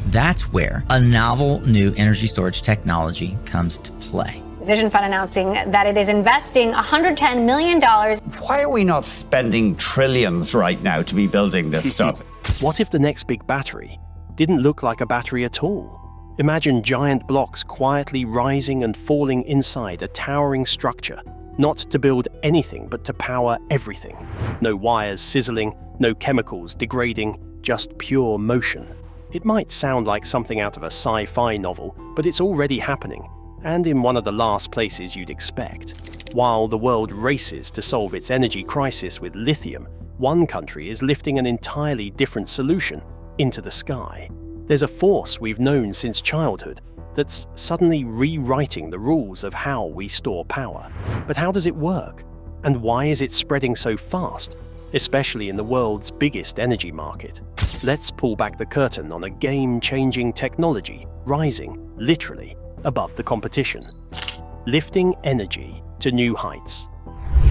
That's where a novel new energy storage technology comes to play. Vision Fund announcing that it is investing $110 million. Why are we not spending trillions right now to be building this stuff? What if the next big battery didn't look like a battery at all? Imagine giant blocks quietly rising and falling inside a towering structure, not to build anything but to power everything. No wires sizzling, no chemicals degrading, just pure motion. It might sound like something out of a sci-fi novel, but it's already happening, and in one of the last places you'd expect. While the world races to solve its energy crisis with lithium, one country is lifting an entirely different solution into the sky. There's a force we've known since childhood that's suddenly rewriting the rules of how we store power. But how does it work? And why is it spreading so fast, especially in the world's biggest energy market? Let's pull back the curtain on a game-changing technology rising, literally, above the competition. Lifting energy to new heights.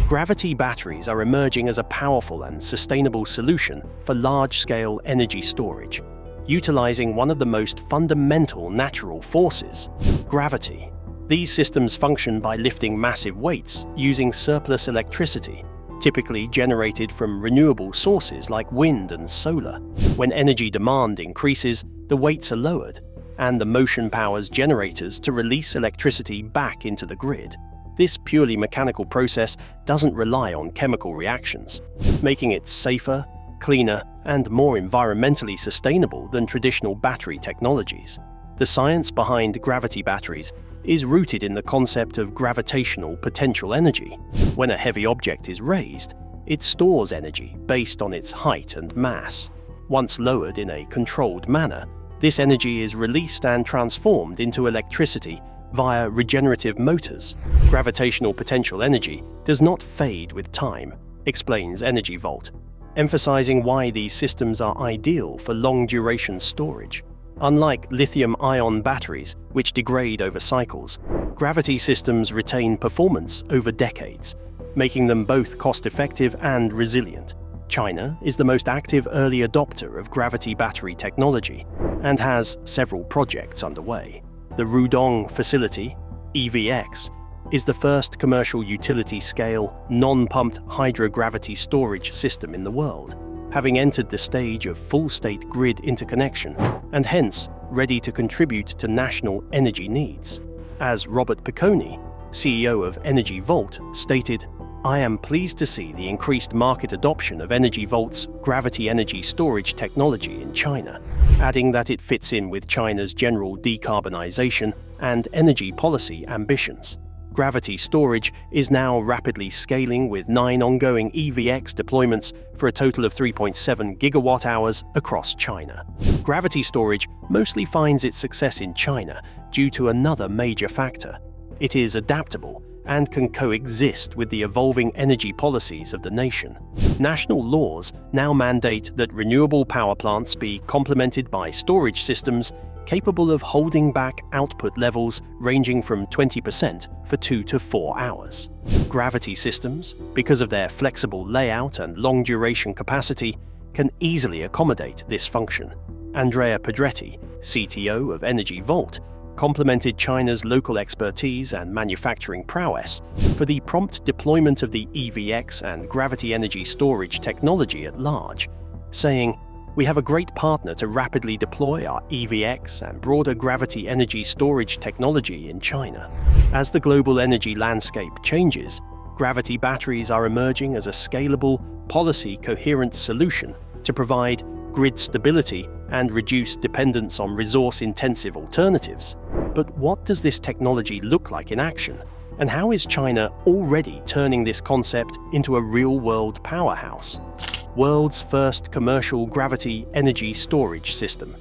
Gravity batteries are emerging as a powerful and sustainable solution for large-scale energy storage, utilizing one of the most fundamental natural forces, gravity. These systems function by lifting massive weights using surplus electricity, typically generated from renewable sources like wind and solar. When energy demand increases, the weights are lowered, and the motion powers generators to release electricity back into the grid. This purely mechanical process doesn't rely on chemical reactions, making it safer, cleaner, and more environmentally sustainable than traditional battery technologies. The science behind gravity batteries is rooted in the concept of gravitational potential energy. When a heavy object is raised, it stores energy based on its height and mass. Once lowered in a controlled manner, this energy is released and transformed into electricity via regenerative motors. Gravitational potential energy does not fade with time, explains Energy Vault, emphasizing why these systems are ideal for long-duration storage. Unlike lithium-ion batteries, which degrade over cycles, gravity systems retain performance over decades, making them both cost-effective and resilient. China is the most active early adopter of gravity battery technology and has several projects underway. The Rudong facility, EVX, is the first commercial utility-scale, non-pumped hydrogravity storage system in the world, having entered the stage of full-state grid interconnection and hence ready to contribute to national energy needs. As Robert Picconi, CEO of Energy Vault, stated, "I am pleased to see the increased market adoption of Energy Vault's gravity energy storage technology in China," adding that it fits in with China's general decarbonization and energy policy ambitions. Gravity storage is now rapidly scaling with 9 ongoing EVX deployments for a total of 3.7 gigawatt-hours across China. Gravity storage mostly finds its success in China due to another major factor. It is adaptable and can coexist with the evolving energy policies of the nation. National laws now mandate that renewable power plants be complemented by storage systems capable of holding back output levels ranging from 20% for 2 to 4 hours. Gravity systems, because of their flexible layout and long-duration capacity, can easily accommodate this function. Andrea Pedretti, CTO of Energy Vault, complemented China's local expertise and manufacturing prowess for the prompt deployment of the EVX and gravity energy storage technology at large, saying, "We have a great partner to rapidly deploy our EVX and broader gravity energy storage technology in China." As the global energy landscape changes, gravity batteries are emerging as a scalable, policy-coherent solution to provide grid stability and reduce dependence on resource-intensive alternatives. But what does this technology look like in action? And how is China already turning this concept into a real-world powerhouse? World's first commercial gravity energy storage system.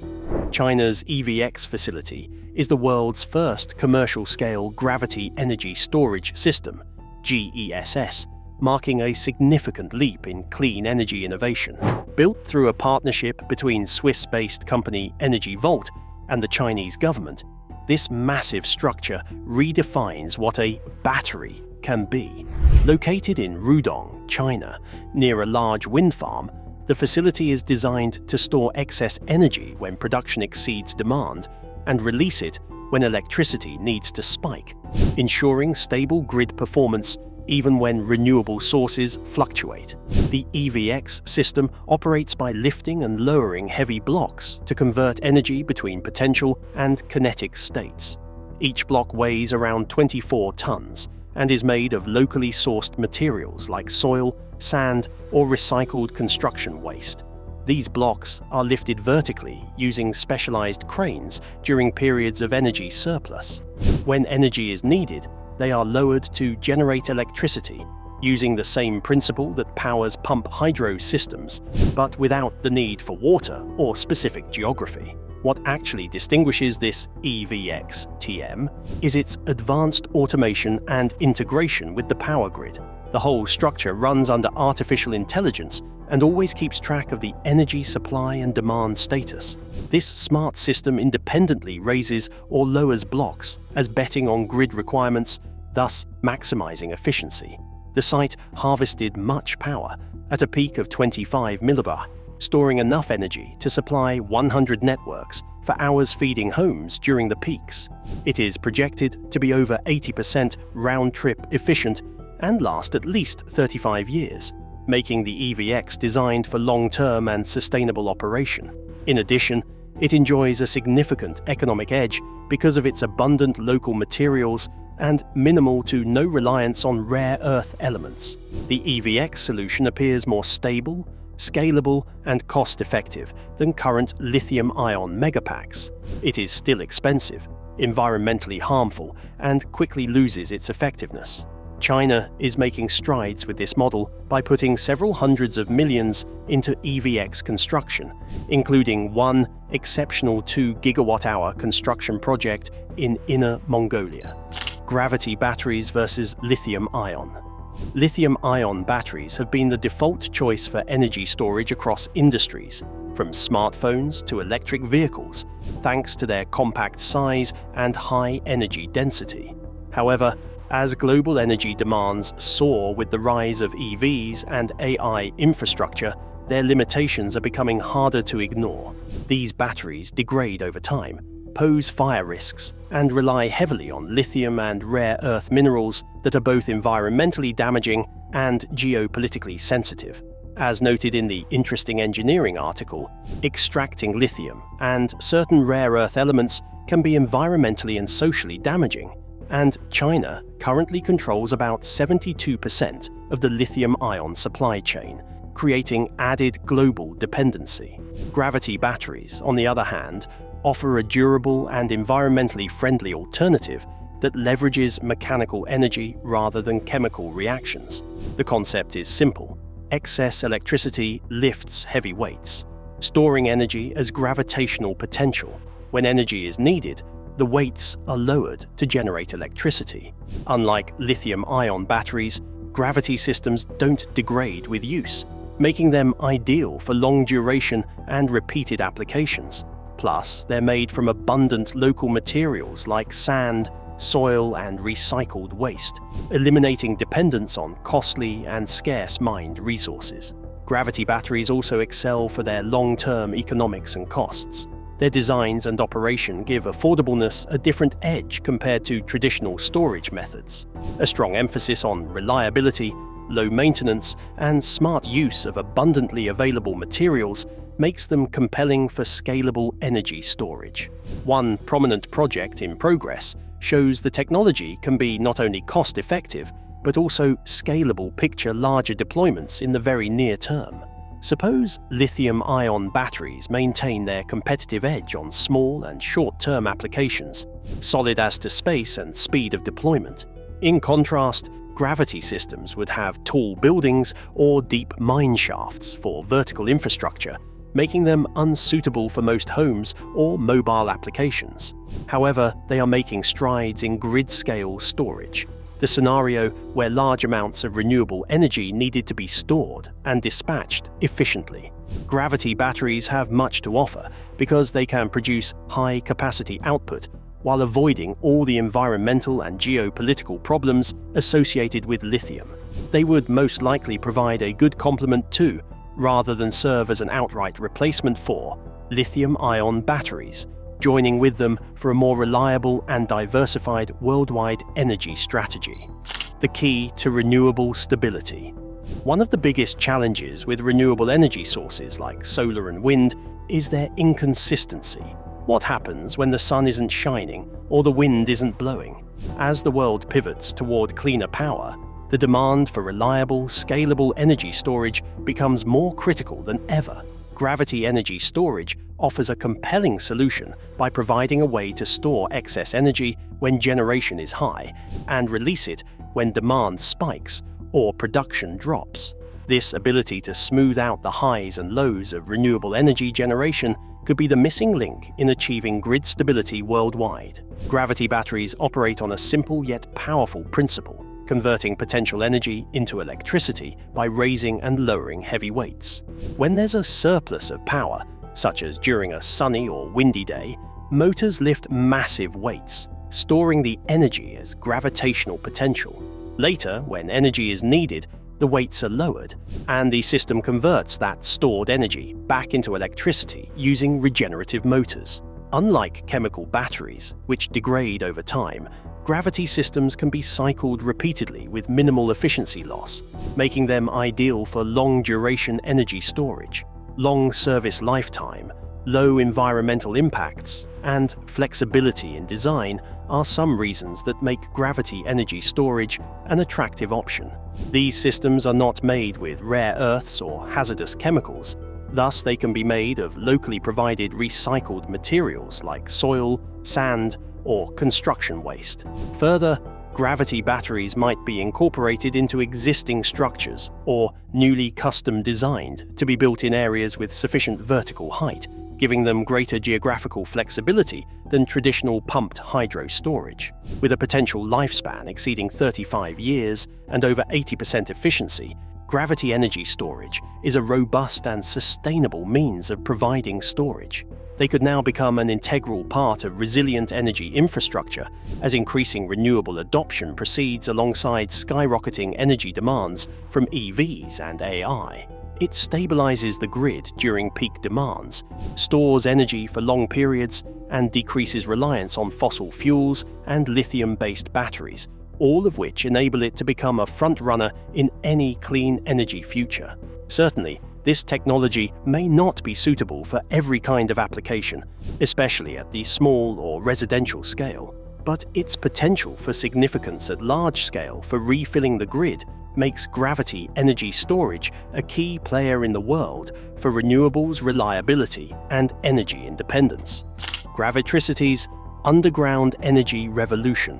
China's EVX facility is the world's first commercial-scale gravity energy storage system, GESS, marking a significant leap in clean energy innovation. Built through a partnership between Swiss-based company Energy Vault and the Chinese government, this massive structure redefines what a battery can be. Located in Rudong, China, near a large wind farm, The facility is designed to store excess energy when production exceeds demand and release it when electricity needs to spike, ensuring stable grid performance even when renewable sources fluctuate. The EVX system operates by lifting and lowering heavy blocks to convert energy between potential and kinetic states. Each block weighs around 24 tons and is made of locally sourced materials like soil, sand, or recycled construction waste. These blocks are lifted vertically using specialized cranes during periods of energy surplus. When energy is needed, they are lowered to generate electricity, using the same principle that powers pump hydro systems, but without the need for water or specific geography. What actually distinguishes this EVX-TM is its advanced automation and integration with the power grid. The whole structure runs under artificial intelligence and always keeps track of the energy supply and demand status. This smart system independently raises or lowers blocks as betting on grid requirements, thus maximizing efficiency. The site harvested much power at a peak of 25 millibar, storing enough energy to supply 100 networks for hours feeding homes during the peaks. It is projected to be over 80% round-trip efficient and last at least 35 years, making the EVX designed for long-term and sustainable operation. In addition, it enjoys a significant economic edge because of its abundant local materials and minimal to no reliance on rare earth elements. The EVX solution appears more stable, scalable, and cost-effective than current lithium-ion megapacks. It is still expensive, environmentally harmful, and quickly loses its effectiveness. China is making strides with this model by putting several hundreds of millions into EVX construction, including one exceptional 2 gigawatt-hour construction project in Inner Mongolia. Gravity batteries versus lithium-ion. Lithium-ion batteries have been the default choice for energy storage across industries, from smartphones to electric vehicles, thanks to their compact size and high energy density. However, as global energy demands soar with the rise of EVs and AI infrastructure, their limitations are becoming harder to ignore. These batteries degrade over time, pose fire risks, and rely heavily on lithium and rare earth minerals that are both environmentally damaging and geopolitically sensitive. As noted in the Interesting Engineering article, extracting lithium and certain rare earth elements can be environmentally and socially damaging, and China currently controls about 72% of the lithium-ion supply chain, creating added global dependency. Gravity batteries, on the other hand, offer a durable and environmentally friendly alternative that leverages mechanical energy rather than chemical reactions. The concept is simple. Excess electricity lifts heavy weights, storing energy as gravitational potential. When energy is needed, the weights are lowered to generate electricity. Unlike lithium-ion batteries, gravity systems don't degrade with use, making them ideal for long-duration and repeated applications. Plus, they're made from abundant local materials like sand, soil, and recycled waste, eliminating dependence on costly and scarce mined resources. Gravity batteries also excel for their long-term economics and costs. Their designs and operation give affordableness a different edge compared to traditional storage methods. A strong emphasis on reliability, low maintenance, and smart use of abundantly available materials makes them compelling for scalable energy storage. One prominent project in progress shows the technology can be not only cost-effective, but also scalable, picture larger deployments in the very near term. Suppose lithium-ion batteries maintain their competitive edge on small and short-term applications, solid as to space and speed of deployment. In contrast, gravity systems would have tall buildings or deep mine shafts for vertical infrastructure, making them unsuitable for most homes or mobile applications. However, they are making strides in grid-scale storage, the scenario where large amounts of renewable energy needed to be stored and dispatched efficiently. Gravity batteries have much to offer because they can produce high-capacity output while avoiding all the environmental and geopolitical problems associated with lithium. They would most likely provide a good complement to, rather than serve as an outright replacement for lithium-ion batteries, joining with them for a more reliable and diversified worldwide energy strategy. The key to renewable stability. One of the biggest challenges with renewable energy sources like solar and wind is their inconsistency. What happens when the sun isn't shining or the wind isn't blowing? As the world pivots toward cleaner power, the demand for reliable, scalable energy storage becomes more critical than ever. Gravity energy storage offers a compelling solution by providing a way to store excess energy when generation is high and release it when demand spikes or production drops. This ability to smooth out the highs and lows of renewable energy generation could be the missing link in achieving grid stability worldwide. Gravity batteries operate on a simple yet powerful principle, converting potential energy into electricity by raising and lowering heavy weights. When there's a surplus of power, such as during a sunny or windy day, motors lift massive weights, storing the energy as gravitational potential. Later, when energy is needed, the weights are lowered, and the system converts that stored energy back into electricity using regenerative motors. Unlike chemical batteries, which degrade over time, gravity systems can be cycled repeatedly with minimal efficiency loss, making them ideal for long-duration energy storage. Long service lifetime, low environmental impacts, and flexibility in design are some reasons that make gravity energy storage an attractive option. These systems are not made with rare earths or hazardous chemicals. Thus, they can be made of locally provided recycled materials like soil, sand, or construction waste. Further, gravity batteries might be incorporated into existing structures or newly custom designed to be built in areas with sufficient vertical height, giving them greater geographical flexibility than traditional pumped hydro storage. With a potential lifespan exceeding 35 years and over 80% efficiency, gravity energy storage is a robust and sustainable means of providing storage. They could now become an integral part of resilient energy infrastructure as increasing renewable adoption proceeds alongside skyrocketing energy demands from EVs and AI. It stabilizes the grid during peak demands, stores energy for long periods, and decreases reliance on fossil fuels and lithium-based batteries, all of which enable it to become a front-runner in any clean energy future. Certainly, this technology may not be suitable for every kind of application, especially at the small or residential scale, but its potential for significance at large scale for refilling the grid makes gravity energy storage a key player in the world for renewables reliability and energy independence. Gravitricity's underground energy revolution.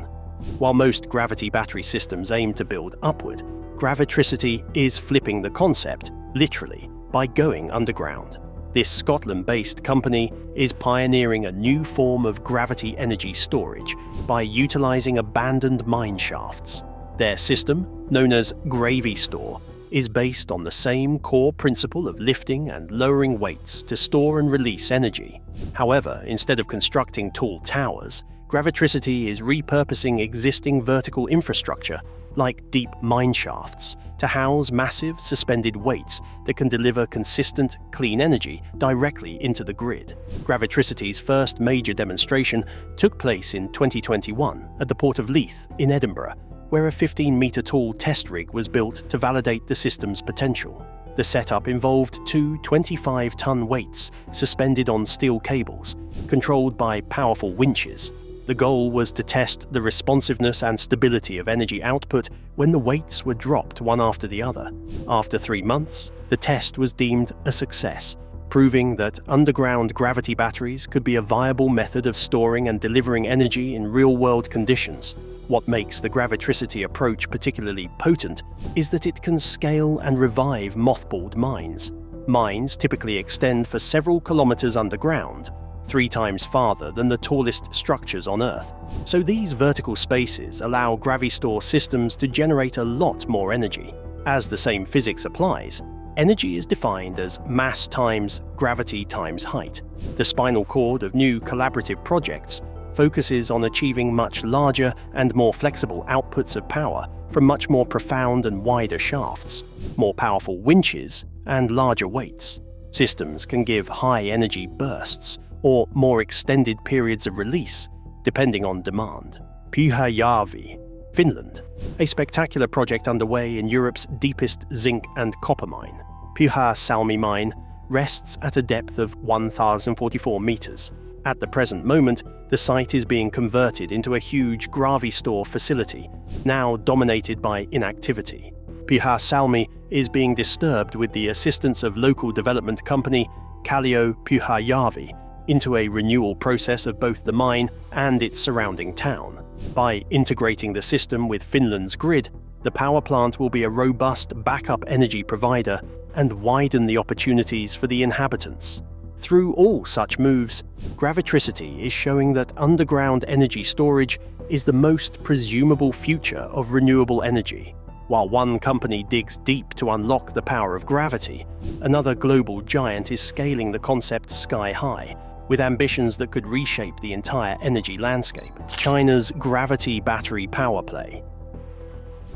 While most gravity battery systems aim to build upward, Gravitricity is flipping the concept, literally, by going underground. This Scotland-based company is pioneering a new form of gravity energy storage by utilizing abandoned mine shafts. Their system, known as GraviStore, is based on the same core principle of lifting and lowering weights to store and release energy. However, instead of constructing tall towers, Gravitricity is repurposing existing vertical infrastructure, like deep mine shafts, to house massive suspended weights that can deliver consistent, clean energy directly into the grid. Gravitricity's first major demonstration took place in 2021 at the Port of Leith in Edinburgh, where a 15-meter-tall test rig was built to validate the system's potential. The setup involved two 25-ton weights suspended on steel cables, controlled by powerful winches. The goal was to test the responsiveness and stability of energy output when the weights were dropped one after the other. After 3 months, the test was deemed a success, proving that underground gravity batteries could be a viable method of storing and delivering energy in real-world conditions. What makes the Gravitricity approach particularly potent is that it can scale and revive mothballed mines. Mines typically extend for several kilometers underground, 3 times farther than the tallest structures on Earth. So these vertical spaces allow GraviStore systems to generate a lot more energy. As the same physics applies, energy is defined as mass times gravity times height. The spinal cord of new collaborative projects focuses on achieving much larger and more flexible outputs of power from much more profound and wider shafts, more powerful winches, and larger weights. Systems can give high-energy bursts or more extended periods of release, depending on demand. Pyhäjärvi, Finland, a spectacular project underway in Europe's deepest zinc and copper mine. Pyhäsalmi mine rests at a depth of 1,044 meters. At the present moment, the site is being converted into a huge gravity-store facility, now dominated by inactivity. Pyhäsalmi is being disturbed with the assistance of local development company Kallio Pyhäjärvi into a renewal process of both the mine and its surrounding town. By integrating the system with Finland's grid, the power plant will be a robust backup energy provider and widen the opportunities for the inhabitants. Through all such moves, Gravitricity is showing that underground energy storage is the most presumable future of renewable energy. While one company digs deep to unlock the power of gravity, another global giant is scaling the concept sky high, with ambitions that could reshape the entire energy landscape. China's gravity battery power play.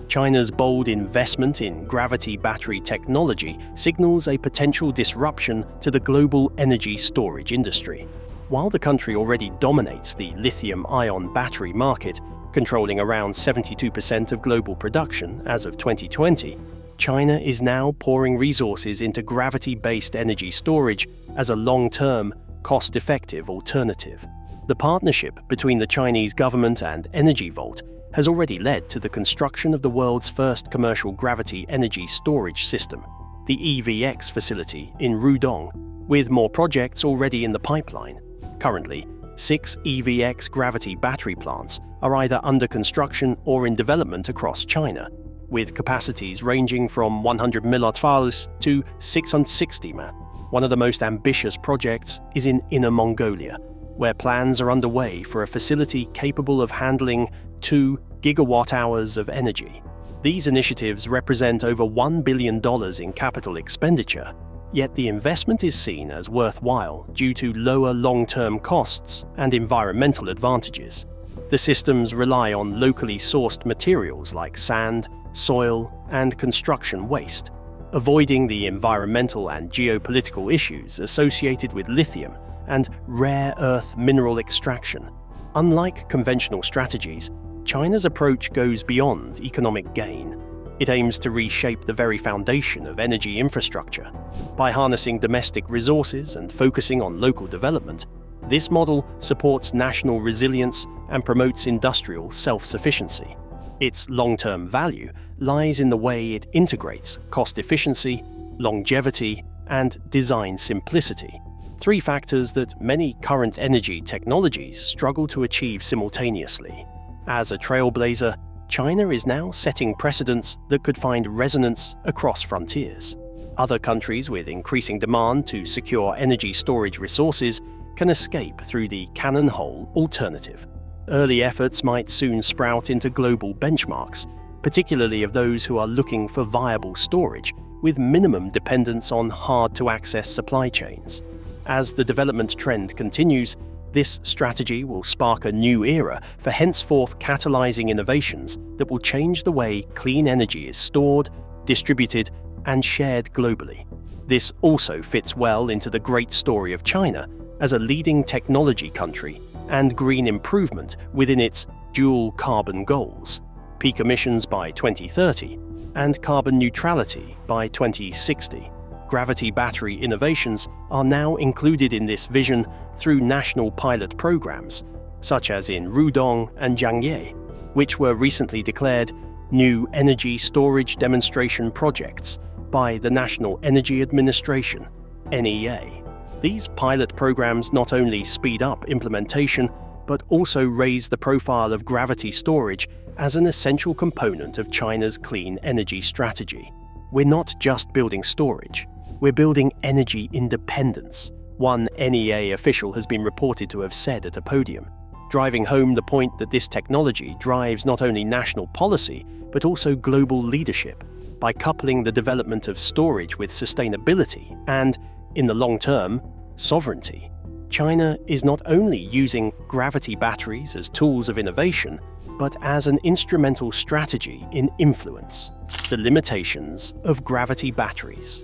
China's bold investment in gravity battery technology signals a potential disruption to the global energy storage industry. While the country already dominates the lithium-ion battery market, controlling around 72% of global production as of 2020, China is now pouring resources into gravity-based energy storage as a long-term, cost-effective alternative. The partnership between the Chinese government and Energy Vault has already led to the construction of the world's first commercial gravity energy storage system, the EVX facility in Rudong, with more projects already in the pipeline. Currently, 6 EVX gravity battery plants are either under construction or in development across China, with capacities ranging from 100 MWh to 660 MW. One of the most ambitious projects is in Inner Mongolia, where plans are underway for a facility capable of handling 2 gigawatt-hours of energy. These initiatives represent over $1 billion in capital expenditure, yet the investment is seen as worthwhile due to lower long-term costs and environmental advantages. The systems rely on locally sourced materials like sand, soil, and construction waste, avoiding the environmental and geopolitical issues associated with lithium and rare earth mineral extraction. Unlike conventional strategies, China's approach goes beyond economic gain. It aims to reshape the very foundation of energy infrastructure. By harnessing domestic resources and focusing on local development, this model supports national resilience and promotes industrial self-sufficiency. Its long-term value lies in the way it integrates cost efficiency, longevity, and design simplicity, 3 factors that many current energy technologies struggle to achieve simultaneously. As a trailblazer, China is now setting precedents that could find resonance across frontiers. Other countries with increasing demand to secure energy storage resources can escape through the cannon hole alternative. Early efforts might soon sprout into global benchmarks, particularly of those who are looking for viable storage with minimum dependence on hard-to-access supply chains. As the development trend continues, this strategy will spark a new era for henceforth catalyzing innovations that will change the way clean energy is stored, distributed, and shared globally. This also fits well into the great story of China as a leading technology country and green improvement within its dual carbon goals, peak emissions by 2030 and carbon neutrality by 2060. Gravity battery innovations are now included in this vision through national pilot programs, such as in Rudong and Jiangye, which were recently declared new energy storage demonstration projects by the National Energy Administration, NEA. These pilot programs not only speed up implementation, but also raise the profile of gravity storage as an essential component of China's clean energy strategy. We're not just building storage, we're building energy independence, one NEA official has been reported to have said at a podium, driving home the point that this technology drives not only national policy, but also global leadership by coupling the development of storage with sustainability and, in the long term, sovereignty. China is not only using gravity batteries as tools of innovation, but as an instrumental strategy in influence. The limitations of gravity batteries.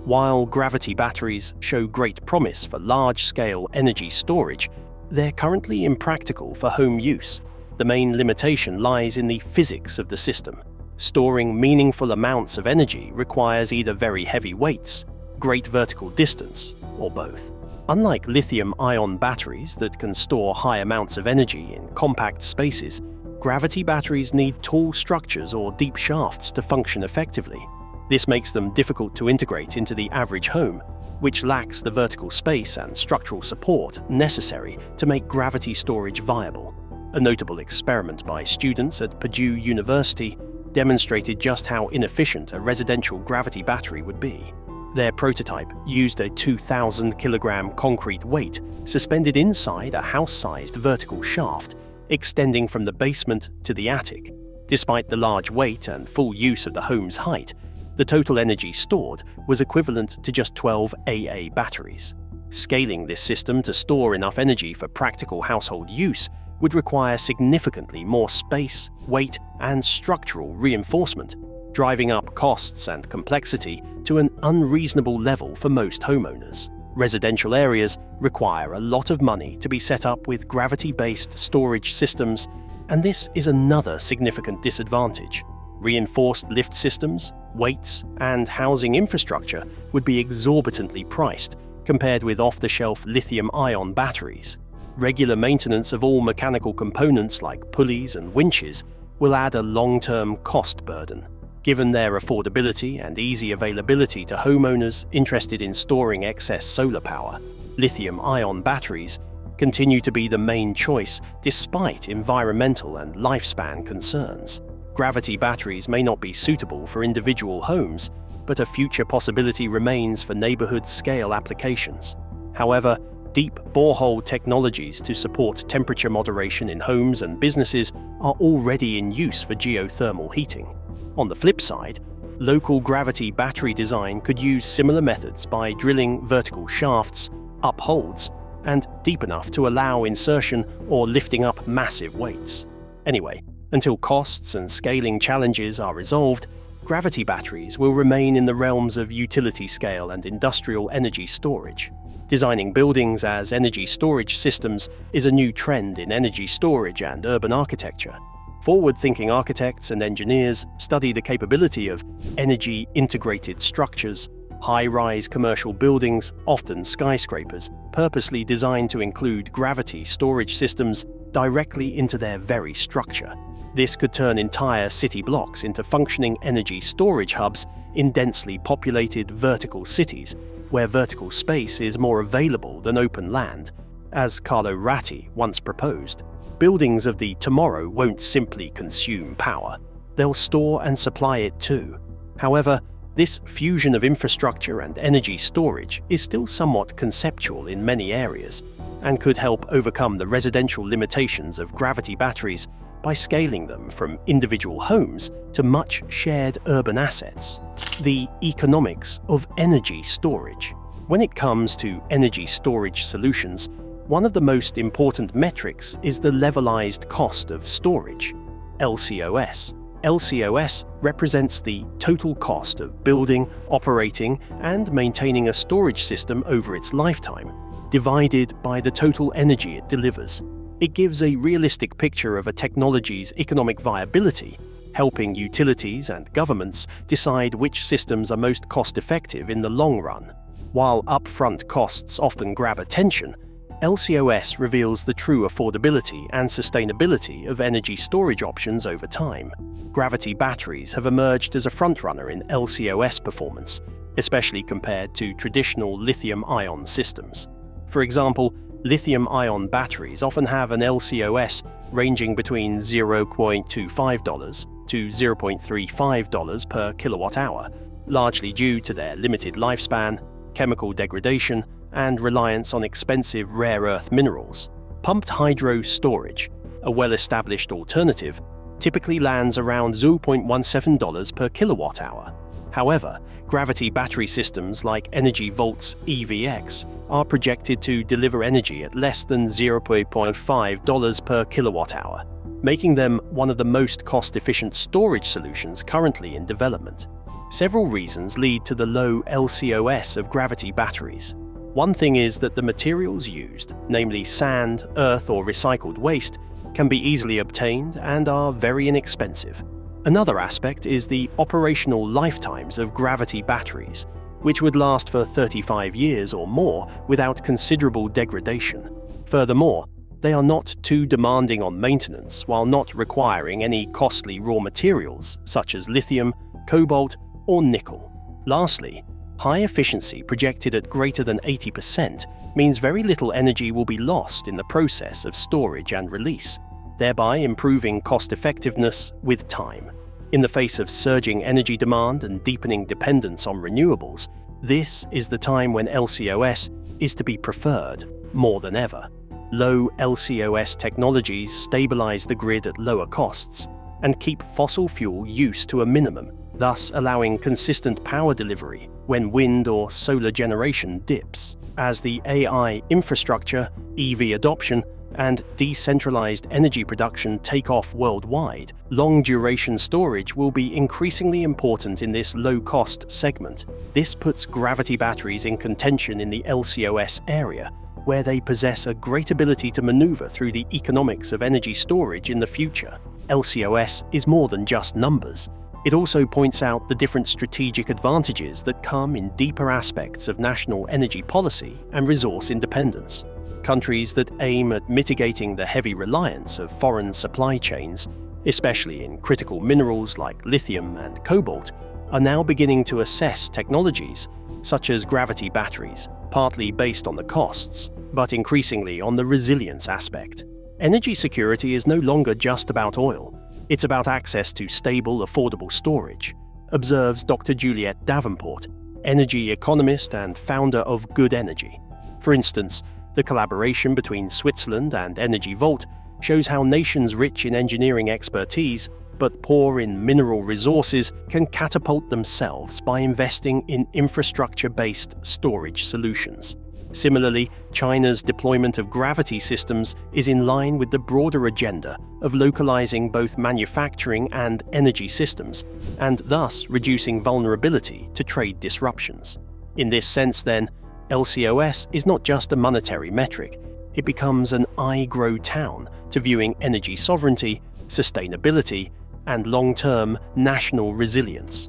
While gravity batteries show great promise for large-scale energy storage, they're currently impractical for home use. The main limitation lies in the physics of the system. Storing meaningful amounts of energy requires either very heavy weights, great vertical distance, or both. Unlike lithium-ion batteries that can store high amounts of energy in compact spaces, gravity batteries need tall structures or deep shafts to function effectively. This makes them difficult to integrate into the average home, which lacks the vertical space and structural support necessary to make gravity storage viable. A notable experiment by students at Purdue University demonstrated just how inefficient a residential gravity battery would be. Their prototype used a 2,000-kilogram concrete weight suspended inside a house-sized vertical shaft extending from the basement to the attic. Despite the large weight and full use of the home's height, the total energy stored was equivalent to just 12 AA batteries. Scaling this system to store enough energy for practical household use would require significantly more space, weight, and structural reinforcement, driving up costs and complexity to an unreasonable level for most homeowners. Residential areas require a lot of money to be set up with gravity-based storage systems, and this is another significant disadvantage. Reinforced lift systems, weights, and housing infrastructure would be exorbitantly priced compared with off-the-shelf lithium-ion batteries. Regular maintenance of all mechanical components like pulleys and winches will add a long-term cost burden. Given their affordability and easy availability to homeowners interested in storing excess solar power, lithium-ion batteries continue to be the main choice despite environmental and lifespan concerns. Gravity batteries may not be suitable for individual homes, but a future possibility remains for neighborhood-scale applications. However, deep borehole technologies to support temperature moderation in homes and businesses are already in use for geothermal heating. On the flip side, local gravity battery design could use similar methods by drilling vertical shafts, upholds, and deep enough to allow insertion or lifting up massive weights. Anyway, until costs and scaling challenges are resolved, gravity batteries will remain in the realms of utility scale and industrial energy storage. Designing buildings as energy storage systems is a new trend in energy storage and urban architecture. Forward-thinking architects and engineers study the capability of energy-integrated structures, high-rise commercial buildings, often skyscrapers, purposely designed to include gravity storage systems directly into their very structure. This could turn entire city blocks into functioning energy storage hubs in densely populated vertical cities, where vertical space is more available than open land. As Carlo Ratti once proposed, buildings of the tomorrow won't simply consume power, they'll store and supply it too. However, this fusion of infrastructure and energy storage is still somewhat conceptual in many areas, and could help overcome the residential limitations of gravity batteries by scaling them from individual homes to much shared urban assets. The economics of energy storage. When it comes to energy storage solutions, one of the most important metrics is the levelized cost of storage, LCOS. LCOS represents the total cost of building, operating, and maintaining a storage system over its lifetime, divided by the total energy it delivers. It gives a realistic picture of a technology's economic viability, helping utilities and governments decide which systems are most cost-effective in the long run. While upfront costs often grab attention, LCOS reveals the true affordability and sustainability of energy storage options over time. Gravity batteries have emerged as a frontrunner in LCOS performance, especially compared to traditional lithium-ion systems. For example, lithium-ion batteries often have an LCOS ranging between $0.25 to $0.35 per kilowatt-hour, largely due to their limited lifespan, chemical degradation, and reliance on expensive rare earth minerals. Pumped hydro storage, a well-established alternative, typically lands around $0.17 per kilowatt-hour. However, gravity battery systems like Energy Vault's EVX are projected to deliver energy at less than $0.5 per kilowatt-hour, making them one of the most cost-efficient storage solutions currently in development. Several reasons lead to the low LCOS of gravity batteries. One thing is that the materials used, namely sand, earth, or recycled waste, can be easily obtained and are very inexpensive. Another aspect is the operational lifetimes of gravity batteries, which would last for 35 years or more without considerable degradation. Furthermore, they are not too demanding on maintenance while not requiring any costly raw materials such as lithium, cobalt, or nickel. Lastly, high efficiency projected at greater than 80% means very little energy will be lost in the process of storage and release, thereby improving cost-effectiveness with time. In the face of surging energy demand and deepening dependence on renewables, this is the time when LCOS is to be preferred more than ever. Low LCOS technologies stabilize the grid at lower costs and keep fossil fuel use to a minimum, thus allowing consistent power delivery when wind or solar generation dips. As the AI infrastructure, EV adoption, and decentralized energy production take off worldwide, long-duration storage will be increasingly important in this low-cost segment. This puts gravity batteries in contention in the LCOS area, where they possess a great ability to maneuver through the economics of energy storage in the future. LCOS is more than just numbers. It also points out the different strategic advantages that come in deeper aspects of national energy policy and resource independence. Countries that aim at mitigating the heavy reliance of foreign supply chains, especially in critical minerals like lithium and cobalt, are now beginning to assess technologies such as gravity batteries, partly based on the costs, but increasingly on the resilience aspect. Energy security is no longer just about oil. It's about access to stable, affordable storage, observes Dr. Juliet Davenport, energy economist and founder of Good Energy. For instance, the collaboration between Switzerland and Energy Vault shows how nations rich in engineering expertise but poor in mineral resources can catapult themselves by investing in infrastructure-based storage solutions. Similarly, China's deployment of gravity systems is in line with the broader agenda of localizing both manufacturing and energy systems, and thus reducing vulnerability to trade disruptions. In this sense, then, LCOS is not just a monetary metric, it becomes an I grow town to viewing energy sovereignty, sustainability, and long-term national resilience,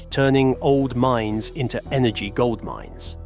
turning old mines into energy gold mines.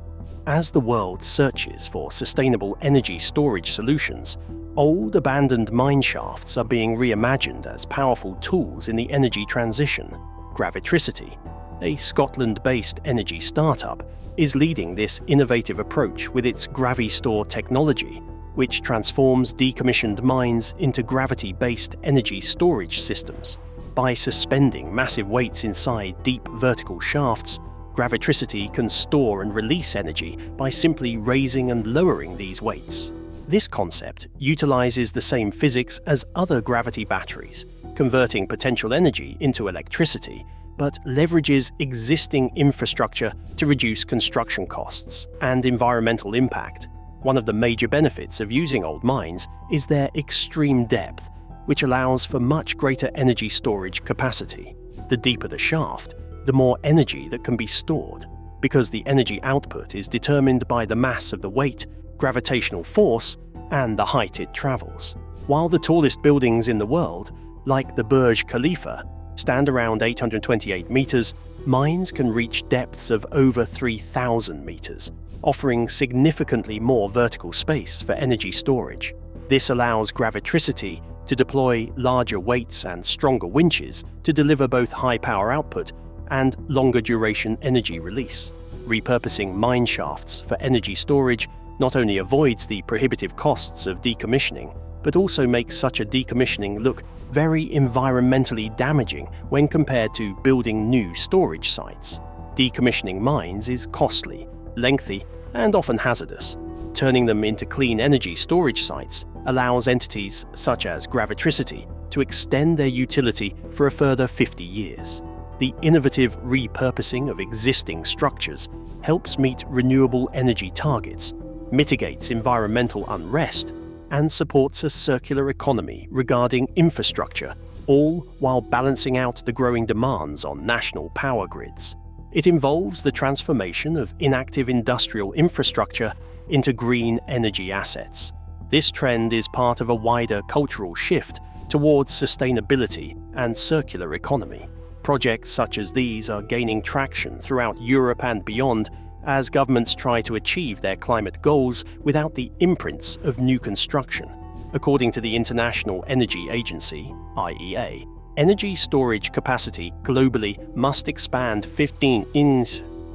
As the world searches for sustainable energy storage solutions, old abandoned mine shafts are being reimagined as powerful tools in the energy transition. Gravitricity, a Scotland-based energy startup, is leading this innovative approach with its GraviStore technology, which transforms decommissioned mines into gravity-based energy storage systems. By suspending massive weights inside deep vertical shafts, gravitricity can store and release energy by simply raising and lowering these weights. This concept utilizes the same physics as other gravity batteries, converting potential energy into electricity, but leverages existing infrastructure to reduce construction costs and environmental impact. One of the major benefits of using old mines is their extreme depth, which allows for much greater energy storage capacity. The deeper the shaft, the more energy that can be stored, because the energy output is determined by the mass of the weight, gravitational force, and the height it travels. While the tallest buildings in the world, like the Burj Khalifa, stand around 828 meters, mines can reach depths of over 3,000 meters, offering significantly more vertical space for energy storage. This allows gravitricity to deploy larger weights and stronger winches to deliver both high power output and longer duration energy release. Repurposing mine shafts for energy storage not only avoids the prohibitive costs of decommissioning, but also makes such a decommissioning look very environmentally damaging when compared to building new storage sites. Decommissioning mines is costly, lengthy, and often hazardous. Turning them into clean energy storage sites allows entities such as Gravitricity to extend their utility for a further 50 years. The innovative repurposing of existing structures helps meet renewable energy targets, mitigates environmental unrest, and supports a circular economy regarding infrastructure, all while balancing out the growing demands on national power grids. It involves the transformation of inactive industrial infrastructure into green energy assets. This trend is part of a wider cultural shift towards sustainability and circular economy. Projects such as these are gaining traction throughout Europe and beyond as governments try to achieve their climate goals without the imprints of new construction. According to the International Energy Agency, IEA, energy storage capacity globally must expand 15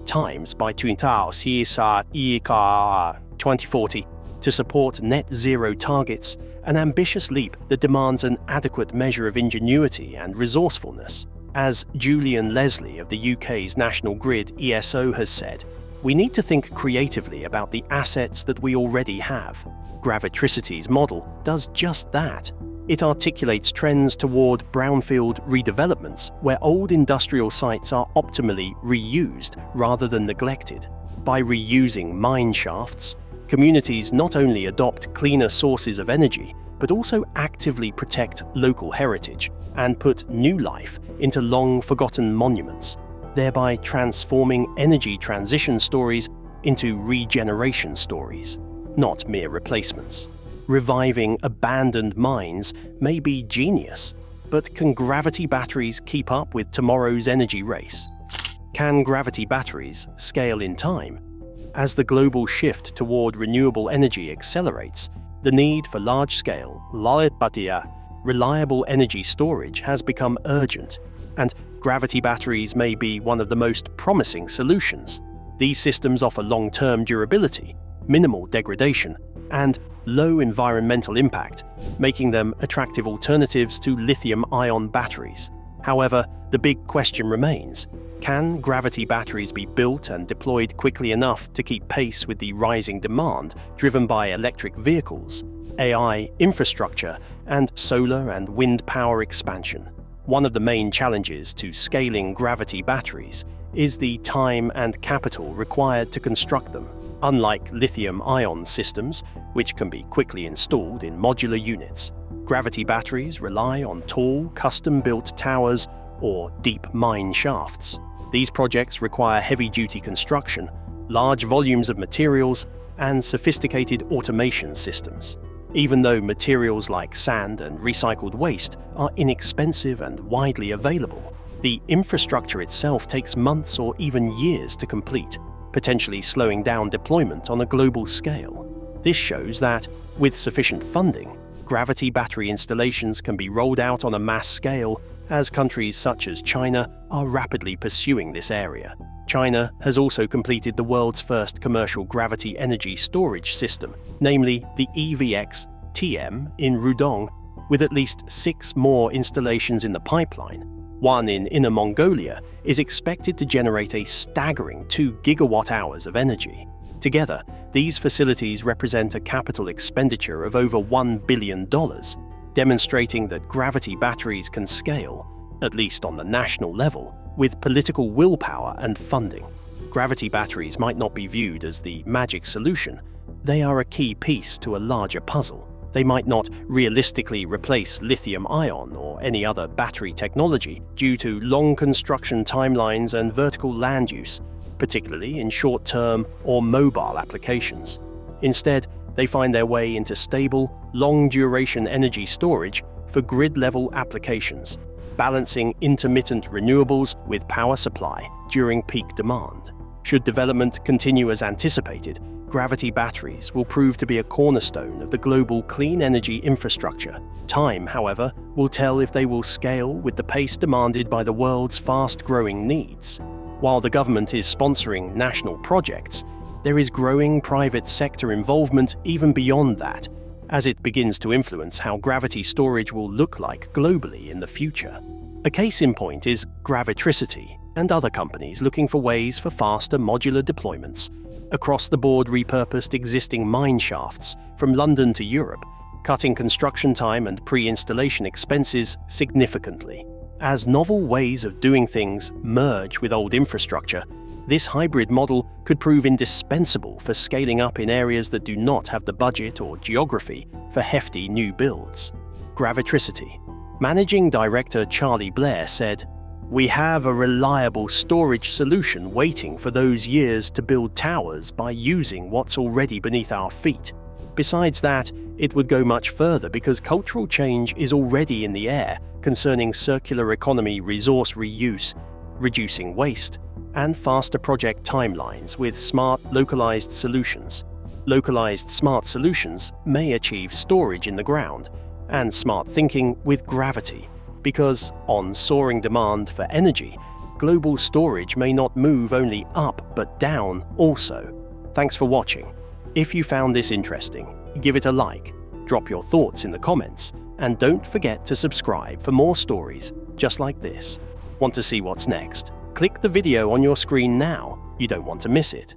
times by 2040 to support net zero targets, an ambitious leap that demands an adequate measure of ingenuity and resourcefulness. As Julian Leslie of the UK's National Grid ESO has said, we need to think creatively about the assets that we already have. Gravitricity's model does just that. It articulates trends toward brownfield redevelopments where old industrial sites are optimally reused rather than neglected. By reusing mine shafts, communities not only adopt cleaner sources of energy, but also actively protect local heritage and put new life into long-forgotten monuments, thereby transforming energy transition stories into regeneration stories, not mere replacements. Reviving abandoned mines may be genius, but can gravity batteries keep up with tomorrow's energy race? Can gravity batteries scale in time? As the global shift toward renewable energy accelerates, the need for large-scale, reliable energy storage has become urgent, and gravity batteries may be one of the most promising solutions. These systems offer long-term durability, minimal degradation, and low environmental impact, making them attractive alternatives to lithium-ion batteries. However, the big question remains: can gravity batteries be built and deployed quickly enough to keep pace with the rising demand driven by electric vehicles, AI infrastructure, and solar and wind power expansion? One of the main challenges to scaling gravity batteries is the time and capital required to construct them. Unlike lithium-ion systems, which can be quickly installed in modular units, gravity batteries rely on tall, custom-built towers or deep mine shafts. These projects require heavy-duty construction, large volumes of materials, and sophisticated automation systems. Even though materials like sand and recycled waste are inexpensive and widely available, the infrastructure itself takes months or even years to complete, potentially slowing down deployment on a global scale. This shows that, with sufficient funding, gravity battery installations can be rolled out on a mass scale as countries such as China are rapidly pursuing this area. China has also completed the world's first commercial gravity energy storage system, namely the EVX-TM in Rudong, with at least 6 more installations in the pipeline. One in Inner Mongolia is expected to generate a staggering 2 gigawatt-hours of energy. Together, these facilities represent a capital expenditure of over $1 billion, demonstrating that gravity batteries can scale, at least on the national level, with political willpower and funding. Gravity batteries might not be viewed as the magic solution. They are a key piece to a larger puzzle. They might not realistically replace lithium-ion or any other battery technology due to long construction timelines and vertical land use, particularly in short-term or mobile applications. Instead, they find their way into stable, long-duration energy storage for grid-level applications, balancing intermittent renewables with power supply during peak demand. Should development continue as anticipated, gravity batteries will prove to be a cornerstone of the global clean energy infrastructure. Time, however, will tell if they will scale with the pace demanded by the world's fast-growing needs. While the government is sponsoring national projects, there is growing private sector involvement even beyond that, as it begins to influence how gravity storage will look like globally in the future. A case in point is Gravitricity and other companies looking for ways for faster modular deployments. Across-the-board repurposed existing mine shafts from London to Europe, cutting construction time and pre-installation expenses significantly. As novel ways of doing things merge with old infrastructure, this hybrid model could prove indispensable for scaling up in areas that do not have the budget or geography for hefty new builds. Gravitricity. Managing Director Charlie Blair said, We have a reliable storage solution waiting for those years to build towers by using what's already beneath our feet. Besides that, it would go much further because cultural change is already in the air concerning circular economy, resource reuse, reducing waste, and faster project timelines with smart, localized solutions. Localized smart solutions may achieve storage in the ground, and smart thinking with gravity, because on soaring demand for energy, global storage may not move only up but down also. Thanks for watching. If you found this interesting, give it a like, drop your thoughts in the comments, and don't forget to subscribe for more stories just like this. Want to see what's next? Click the video on your screen now. You don't want to miss it.